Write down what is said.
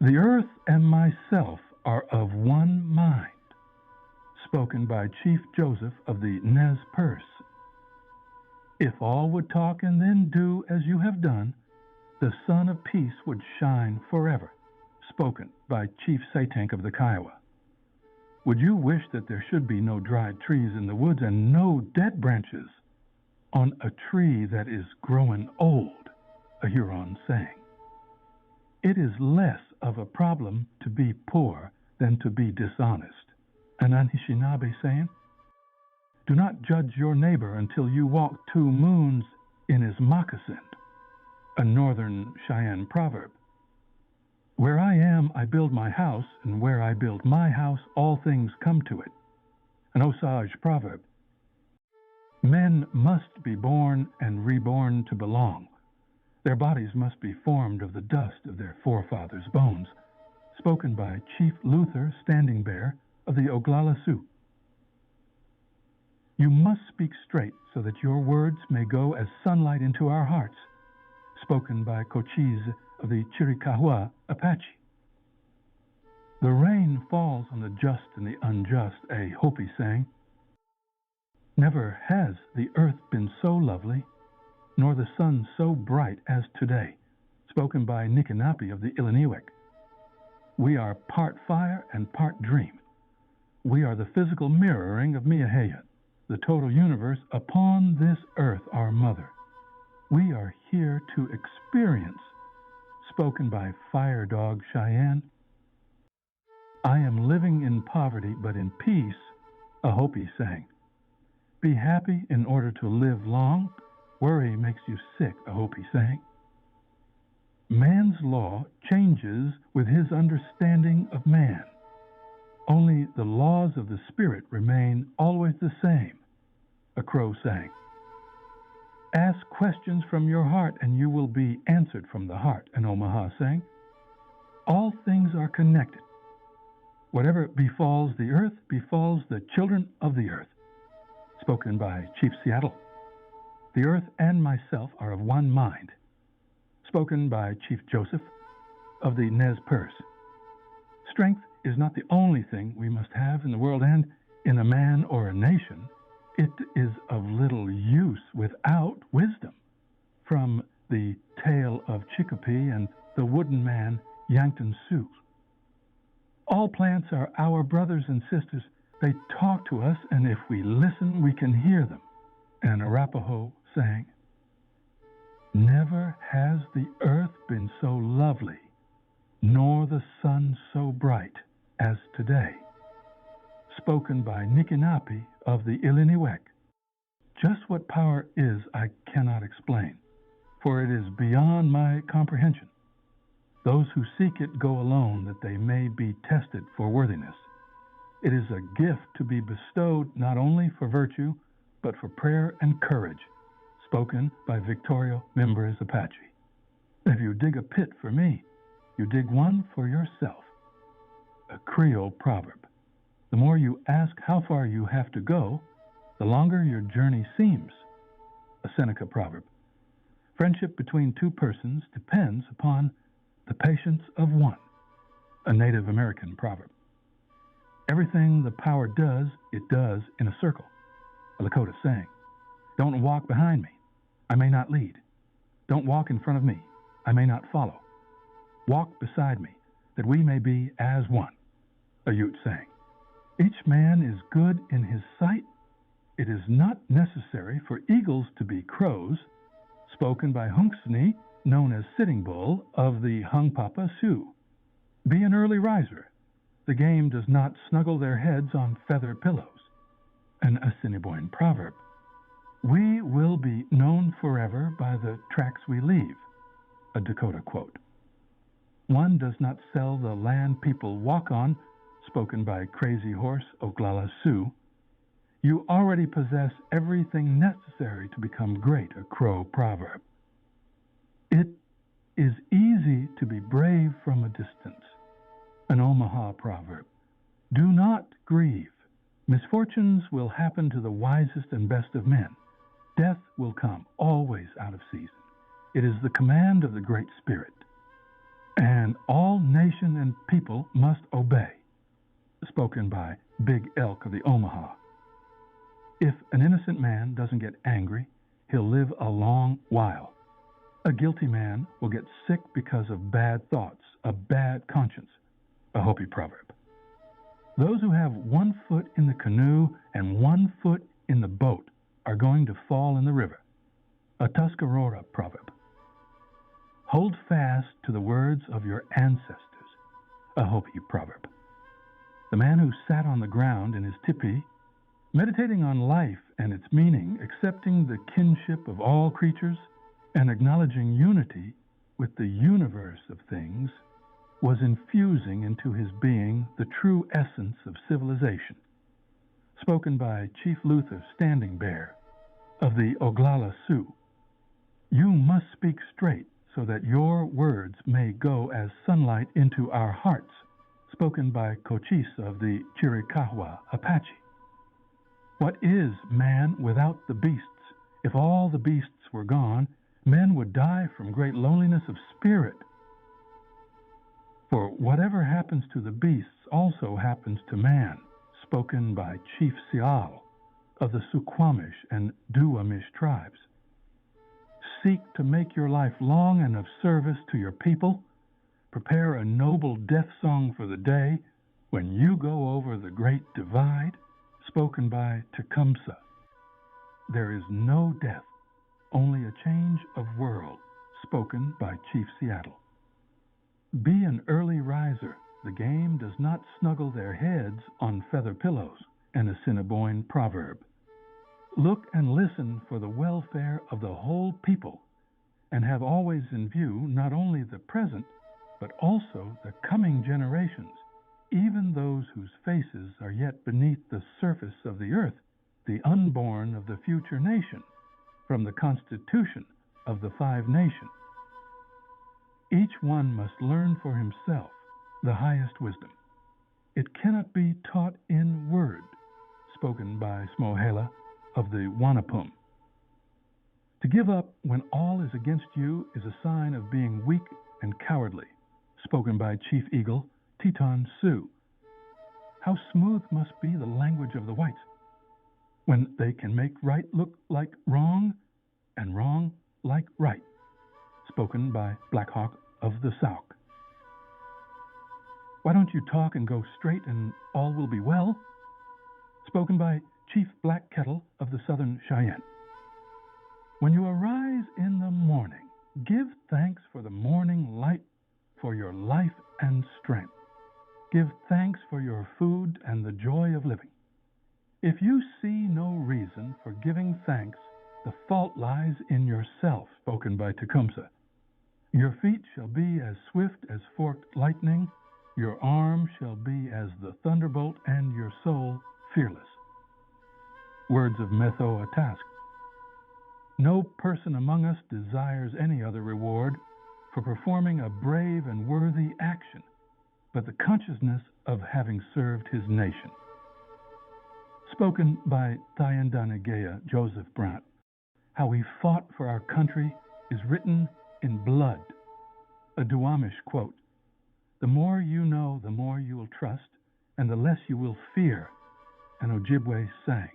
The earth and myself are of one mind, spoken by Chief Joseph of the Nez Perce. If all would talk and then do as you have done, the sun of peace would shine forever, spoken by Chief Satank of the Kiowa. Would you wish that there should be no dried trees in the woods and no dead branches on a tree that is growing old? A Huron saying. It is less of a problem to be poor than to be dishonest. An Anishinaabe saying. Do not judge your neighbor until you walk 2 moons in his moccasin. A Northern Cheyenne proverb. Where I am, I build my house, and where I build my house, all things come to it. An Osage proverb. Men must be born and reborn to belong. Their bodies must be formed of the dust of their forefathers' bones. Spoken by Chief Luther Standing Bear of the Oglala Sioux. You must speak straight so that your words may go as sunlight into our hearts. Spoken by Cochise of the Chiricahua Apache. The rain falls on the just and the unjust, a Hopi saying. Never has the earth been so lovely, nor the sun so bright as today. Spoken by Nikinapi of the Illiniwek. We are part fire and part dream. We are the physical mirroring of Miaheya, the total universe upon this earth, our mother. We are here to experience. Spoken by Fire Dog Cheyenne. I am living in poverty, but in peace, a Hopi saying. Be happy in order to live long. Worry makes you sick, a Hopi saying. Man's law changes with his understanding of man. Only the laws of the Spirit remain always the same, a Crow saying. Ask questions from your heart and you will be answered from the heart, an Omaha saying. All things are connected. Whatever befalls the earth befalls the children of the earth. Spoken by Chief Seattle. The earth and myself are of one mind. Spoken by Chief Joseph of the Nez Perce. Strength is not the only thing we must have in the world and in a man or a nation. It is of little use without wisdom. From the tale of Chicopee and the wooden man Yankton Sioux. All plants are our brothers and sisters. They talk to us, and if we listen, we can hear them. An Arapaho sang, Never has the earth been so lovely, nor the sun so bright as today. Spoken by Nikinapi of the Illiniwek. Just what power is, I cannot explain, for it is beyond my comprehension. Those who seek it go alone, that they may be tested for worthiness. It is a gift to be bestowed not only for virtue, but for prayer and courage. Spoken by Victoria Members Apache. If you dig a pit for me, you dig one for yourself. A Creole proverb. The more you ask how far you have to go, the longer your journey seems. A Seneca proverb. Friendship between 2 persons depends upon the patience of one. A Native American proverb. Everything the power does, it does in a circle. A Lakota saying. Don't walk behind me, I may not lead. Don't walk in front of me, I may not follow. Walk beside me, that we may be as one. A Ute saying. Each man is good in his sight. It is not necessary for eagles to be crows. Spoken by Hunksney, known as Sitting Bull of the Hungpapa Sioux. Be an early riser. The game does not snuggle their heads on feather pillows. An Assiniboine proverb. We will be known forever by the tracks we leave. A Dakota quote. One does not sell the land people walk on. Spoken by Crazy Horse Oglala Sioux. You already possess everything necessary to become great, a Crow proverb. It is easy to be brave from a distance. An Omaha proverb. Do not grieve. Misfortunes will happen to the wisest and best of men. Death will come always out of season. It is the command of the Great Spirit. And all nation and people must obey, spoken by Big Elk of the Omaha. If an innocent man doesn't get angry, he'll live a long while. A guilty man will get sick because of bad thoughts, a bad conscience, a Hopi proverb. Those who have 1 foot in the canoe and 1 foot in the boat are going to fall in the river, a Tuscarora proverb. Hold fast to the words of your ancestors, a Hopi proverb. The man who sat on the ground in his tipi, meditating on life and its meaning, accepting the kinship of all creatures, and acknowledging unity with the universe of things, was infusing into his being the true essence of civilization. Spoken by Chief Luther Standing Bear of the Oglala Sioux. You must speak straight so that your words may go as sunlight into our hearts. Spoken by Cochise of the Chiricahua Apache. What is man without the beasts? If all the beasts were gone, men would die from great loneliness of spirit. For whatever happens to the beasts also happens to man, spoken by Chief Sial of the Suquamish and Duwamish tribes. Seek to make your life long and of service to your people. Prepare a noble death song for the day when you go over the great divide, spoken by Tecumseh. There is no death, only a change of world, spoken by Chief Seattle. Be an early riser. The game does not snuggle their heads on feather pillows, an Assiniboine proverb. Look and listen for the welfare of the whole people, and have always in view not only the present, but also the coming generations, even those whose faces are yet beneath the surface of the earth, the unborn of the future nation, from the Constitution of the 5 nations. Each one must learn for himself the highest wisdom. It cannot be taught in word, spoken by Smohela of the Wanapum. To give up when all is against you is a sign of being weak and cowardly, spoken by Chief Eagle Teton Sioux. How smooth must be the language of the whites when they can make right look like wrong and wrong like right, spoken by Black Hawk of the Sauk. Why don't you talk and go straight and all will be well, spoken by Chief Black Kettle of the Southern Cheyenne. When you arise in the morning, give thanks for the morning light, for your life and strength. Give thanks for your food and the joy of living. If you see no reason for giving thanks, the fault lies in yourself, spoken by Tecumseh. Your feet shall be as swift as forked lightning, your arm shall be as the thunderbolt, and your soul fearless. Words of Metho Atask. No person among us desires any other reward for performing a brave and worthy action, but the consciousness of having served his nation. Spoken by Thayendanegea Joseph Brant. How we fought for our country is written in blood. A Duwamish quote. The more you know, the more you will trust, and the less you will fear, an Ojibwe sang.